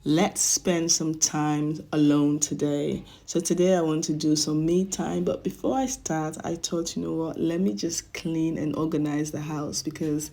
Let's spend some time alone today. So today I want to do some me time, but before I start, I thought, you know what, let me just clean and organize the house because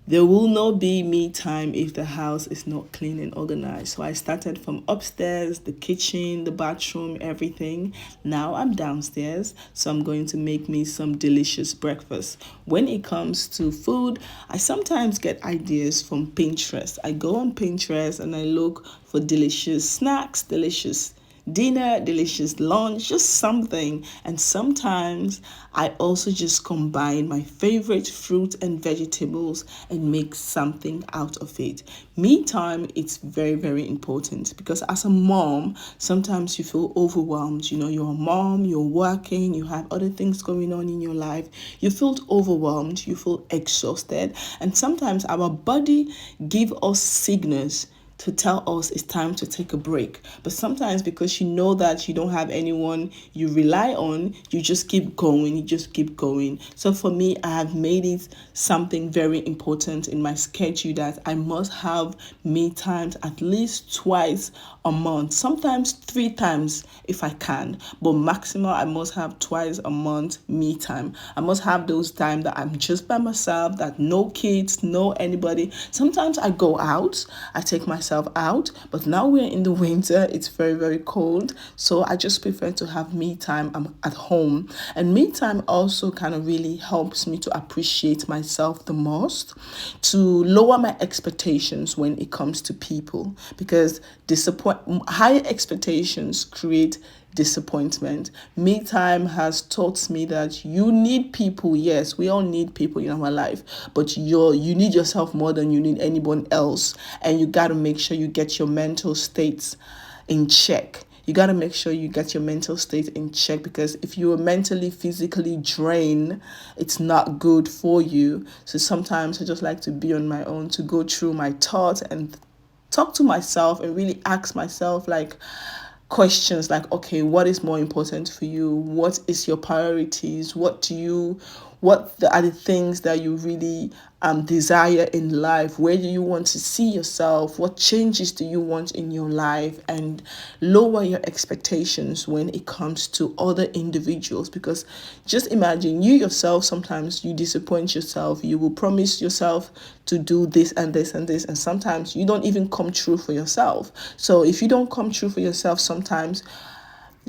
there will not be me time if the house is not clean and organized. So I started from upstairs, the kitchen, the bathroom, everything. Now I'm downstairs, so I'm going to make me some delicious breakfast. When it comes to food, I sometimes get ideas from Pinterest. I go on Pinterest and I look for delicious snacks, delicious dinner, delicious lunch, just something. And sometimes I also just combine my favorite fruit and vegetables and make something out of it. Me time, it's very, very important because as a mom, sometimes you feel overwhelmed. You know, you're a mom, you're working, you have other things going on in your life. You feel overwhelmed, you feel exhausted, and sometimes our body give us signals to tell us it's time to take a break. But sometimes because you know that you don't have anyone you rely on, you just keep going, you just keep going. So for me, I have made it something very important in my schedule that I must have me times at least twice a month, sometimes 3 times if I can, but maximum I must have twice a month me time. I must have those times that I'm just by myself, that no kids, no anybody. Sometimes I go out, I take myself out, but now we're in the winter, it's very, very cold. So I just prefer to have me time. I'm at home. And me time also kind of really helps me to appreciate myself the most, to lower my expectations when it comes to people, because high expectations create disappointment. Me time has taught me that you need people. Yes, we all need people in our life, but you need yourself more than you need anyone else. And you got to make sure you get your mental states in check. You got to make sure you get your mental state in check, because if you are mentally, physically drained, it's not good for you. So sometimes I just like to be on my own, to go through my thoughts and talk to myself and really ask myself like questions like, okay, what is more important for you? What is your priorities? Are the things that you really desire in life? Where do you want to see yourself? What changes do you want in your life? And lower your expectations when it comes to other individuals, because just imagine you yourself, sometimes you disappoint yourself. You will promise yourself to do this and this and this, and sometimes you don't even come true for yourself. So if you don't come true for yourself, sometimes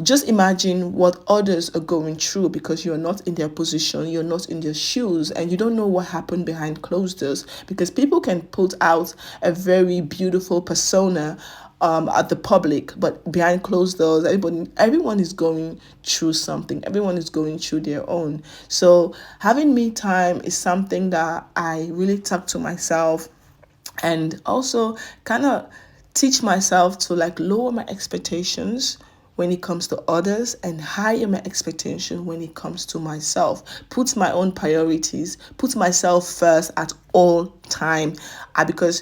just imagine what others are going through, because you're not in their position, you're not in their shoes, and you don't know what happened behind closed doors, because people can put out a very beautiful persona at the public, but behind closed doors, everyone is going through something. Everyone is going through their own. So having me time is something that I really talk to myself, and also kind of teach myself to like lower my expectations when it comes to others and higher my expectation when it comes to myself. Put my own priorities, put myself first at all time, because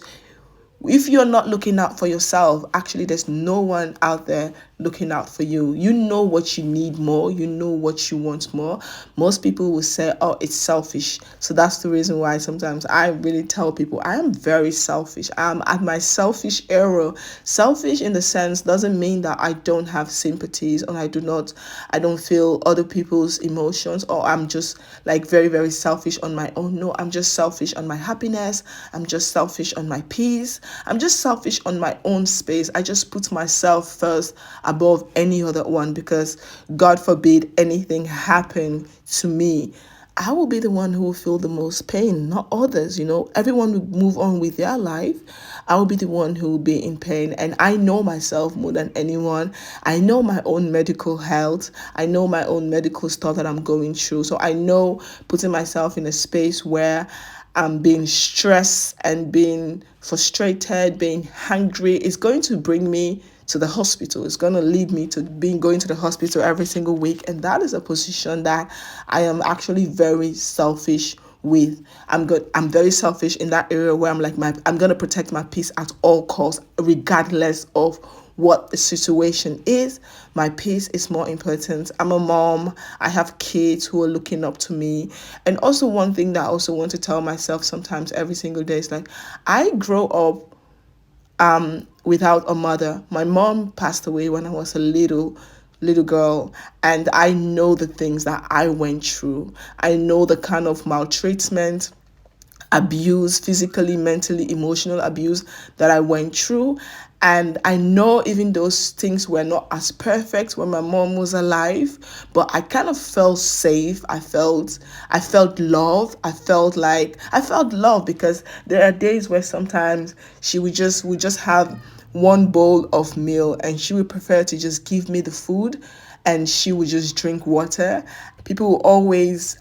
if you're not looking out for yourself, actually there's no one out there looking out for you. You know what you need more, you know what you want more. Most people will say, oh, it's selfish. So that's the reason why sometimes I really tell people I am very selfish. I'm at my selfish era. Selfish in the sense doesn't mean that I don't have sympathies, or I don't feel other people's emotions, or I'm just like very, very selfish on my own. No, I'm just selfish on my happiness. I'm just selfish on my peace. I'm just selfish on my own space. I just put myself first above any other one, because God forbid anything happen to me, I will be the one who will feel the most pain, not others. Everyone will move on with their life. I will be the one who will be in pain. And I know myself more than anyone. I know my own medical health. I know my own medical stuff that I'm going through. So I know putting myself in a space where I'm being stressed and being frustrated, being hungry, is going to bring me to the hospital. It's going to lead me to going to the hospital every single week. And that is a position that I am actually very selfish with. I'm very selfish in that area where I'm going to protect my peace at all costs, regardless of what the situation is. My peace is more important. I'm a mom. I have kids who are looking up to me. And also one thing that I also want to tell myself sometimes every single day is like, I grow up without a mother. My mom passed away when I was a little girl, and I know the things that I went through. I know the kind of maltreatment, abuse, physically, mentally, emotional abuse that I went through. And I know even those things were not as perfect when my mom was alive, but I kind of felt safe. I felt love. I felt love because there are days where sometimes she would just have one bowl of meal, and she would prefer to just give me the food, and she would just drink water. People will always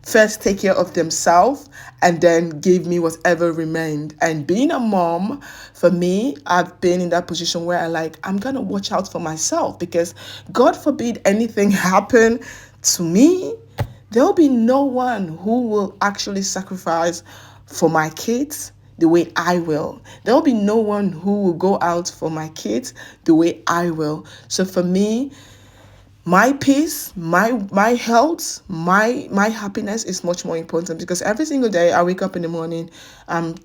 first take care of themselves and then give me whatever remained. And being a mom, for me, I've been in that position where I'm gonna watch out for myself, because God forbid anything happen to me, there'll be no one who will actually sacrifice for my kids the way I will. There'll be no one who will go out for my kids the way I will. So for me, my peace, my health, my happiness is much more important, because every single day I wake up in the morning, I'm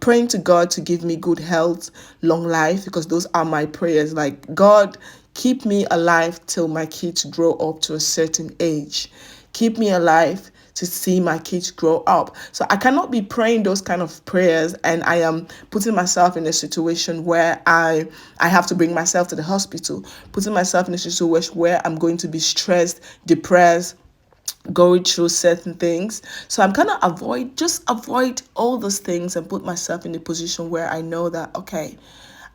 praying to God to give me good health, long life, because those are my prayers. Like, God, keep me alive till my kids grow up to a certain age. Keep me alive to see my kids grow up. So I cannot be praying those kind of prayers and I am putting myself in a situation where I have to bring myself to the hospital, putting myself in a situation where I'm going to be stressed, depressed, going through certain things. So I'm gonna avoid all those things and put myself in a position where I know that, okay,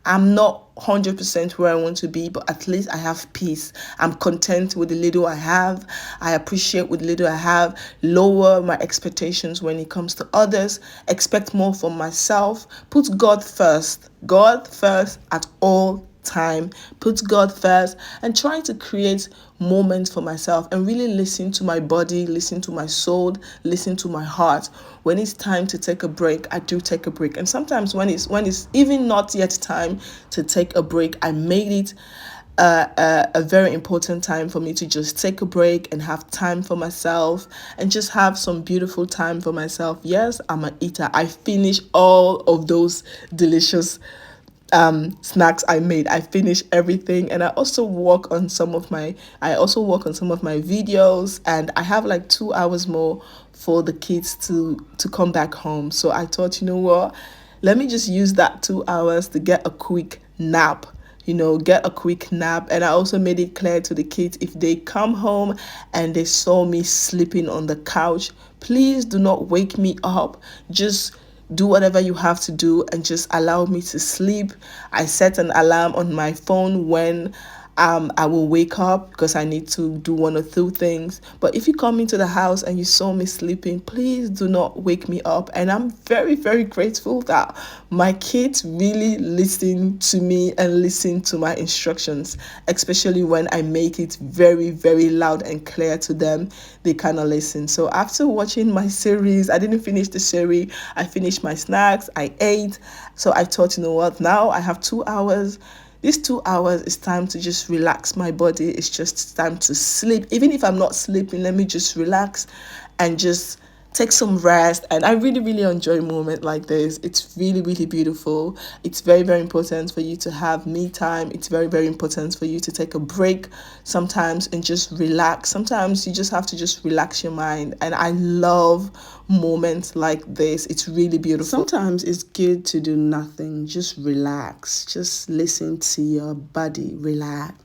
I'm not 100% where I want to be, but at least I have peace. I'm content with the little I have. I appreciate with the little I have. Lower my expectations when it comes to others. Expect more from myself. Put God first. God first at all time. Put God first and try to create moments for myself and really listen to my body, listen to my soul, listen to my heart. When it's time to take a break, I do take a break. And sometimes when it's even not yet time to take a break, I made it a very important time for me to just take a break and have time for myself and just have some beautiful time for myself. Yes, I'm an eater. I finish all of those delicious snacks I made. I finish everything, and I also work on some of my videos, and I have like 2 hours more for the kids to come back home. So I thought, you know what, let me just use that 2 hours to get a quick nap. Get a quick nap. And I also made it clear to the kids, if they come home and they saw me sleeping on the couch, please do not wake me up. Just do whatever you have to do and just allow me to sleep. I set an alarm on my phone when I will wake up, because I need to do one or two things. But if you come into the house and you saw me sleeping, please do not wake me up. And I'm very, very grateful that my kids really listen to me and listen to my instructions, especially when I make it very, very loud and clear to them. They kind of listen. So after watching my series, I didn't finish the series. I finished my snacks. I ate. So I thought, you know what? Now I have 2 hours. These 2 hours is time to just relax my body. It's just time to sleep. Even if I'm not sleeping, let me just relax and just take some rest. And I really, really enjoy a moment like this. It's really, really beautiful. It's very, very important for you to have me time. It's very, very important for you to take a break sometimes and just relax. Sometimes you just have to just relax your mind. And I love moments like this. It's really beautiful. Sometimes it's good to do nothing. Just relax. Just listen to your body relax.